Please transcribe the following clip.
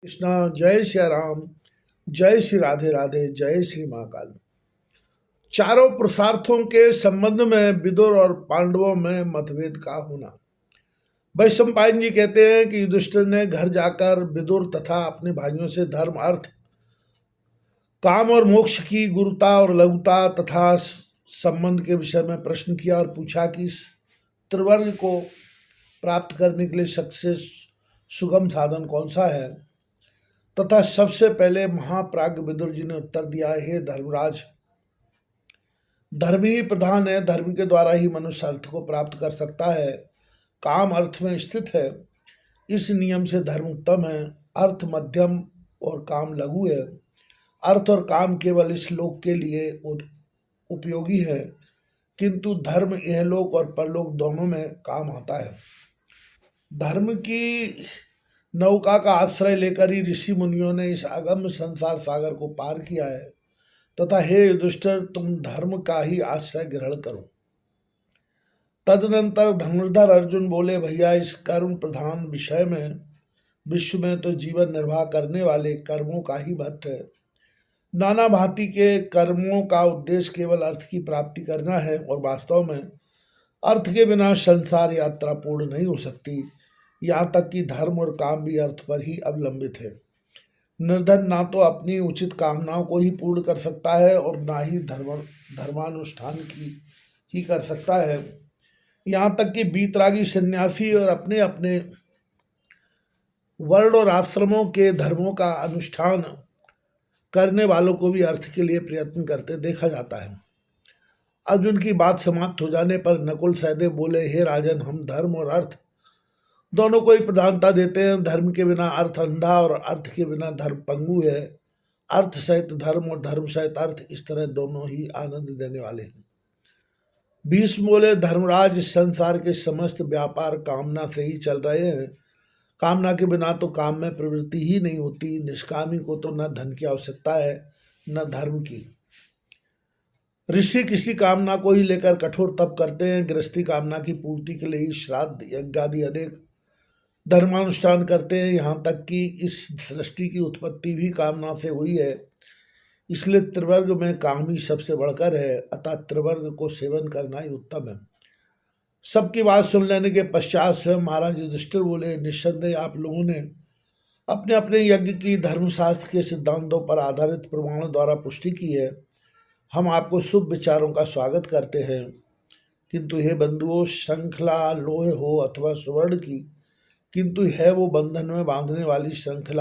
कृष्णा। जय श्री राम। जय श्री राधे राधे। जय श्री महाकाल। चारों पुरुषार्थों के संबंध में विदुर और पांडवों में मतभेद का होना। वैशंपायन जी कहते हैं कि युधिष्ठिर ने घर जाकर विदुर तथा अपने भाइयों से धर्म, अर्थ, काम और मोक्ष की गुरुता और लघुता तथा संबंध के विषय में प्रश्न किया और पूछा कि इस त्रिवर्ग को प्राप्त करने के लिए सबसे सुगम साधन कौन सा है। तथा सबसे पहले महाप्राज्ञ विदुर जी ने उत्तर दिया, हे धर्मराज, धर्म ही प्रधान है। धर्म के द्वारा ही मनुष्य अर्थ को प्राप्त कर सकता है। काम अर्थ में स्थित है, इस नियम से धर्म उत्तम है। अर्थ मध्यम और काम लघु है। अर्थ और काम केवल इस लोक के लिए उपयोगी है, किंतु धर्म इहलोक और परलोक दोनों में काम आता है। धर्म की नौका का आश्रय लेकर ही ऋषि मुनियों ने इस अगम्य संसार सागर को पार किया है। तथा हे युधिष्ठिर, तुम धर्म का ही आश्रय ग्रहण करो। तदनंतर धनुर्धर अर्जुन बोले, भैया, इस कर्म प्रधान विश्व में तो जीवन निर्वाह करने वाले कर्मों का ही महत्व है। नाना भांति के कर्मों का उद्देश्य केवल अर्थ की प्राप्ति करना है, और वास्तव में अर्थ के बिना संसार यात्रा पूर्ण नहीं हो सकती। यहाँ तक कि धर्म और काम भी अर्थ पर ही अवलंबित है। निर्धन ना तो अपनी उचित कामनाओं को ही पूर्ण कर सकता है और ना ही धर्मानुष्ठान की ही कर सकता है। यहाँ तक कि बीतरागी सन्यासी और अपने अपने वर्ण और आश्रमों के धर्मों का अनुष्ठान करने वालों को भी अर्थ के लिए प्रयत्न करते देखा जाता है। अर्जुन की बात समाप्त हो जाने पर नकुल सहदेव बोले, हे राजन, हम धर्म और अर्थ दोनों को ही प्रधानता देते हैं। धर्म के बिना अर्थ अंधा और अर्थ के बिना धर्म पंगु है। अर्थ सहित धर्म और धर्म सहित अर्थ, इस तरह दोनों ही आनंद देने वाले हैं। भीष्म बोले, धर्मराज, इस संसार के समस्त व्यापार कामना से ही चल रहे हैं। कामना के बिना तो काम में प्रवृत्ति ही नहीं होती। निष्कामी को तो न धन की आवश्यकता है न धर्म की। ऋषि किसी कामना को ही लेकर कठोर तप करते हैं। गृहस्थी कामना की पूर्ति के लिए ही श्राद्ध, यज्ञ आदि अनेक धर्मानुष्ठान करते हैं। यहाँ तक कि इस सृष्टि की उत्पत्ति भी कामना से हुई है। इसलिए त्रिवर्ग में काम ही सबसे बढ़कर है। अतः त्रिवर्ग को सेवन करना ही उत्तम है। सबकी बात सुन लेने के पश्चात स्वयं महाराज युधिष्ठिर बोले, निस्संदेह आप लोगों ने अपने अपने यज्ञ की धर्मशास्त्र के सिद्धांतों पर आधारित प्रमाणों द्वारा पुष्टि की है। हम आपको शुभ विचारों का स्वागत करते हैं। किंतु हे बंधुओं, श्रृंखला लोहे हो अथवा सुवर्ण की, किंतु है वो बंधन में बांधने वाली श्रृंखला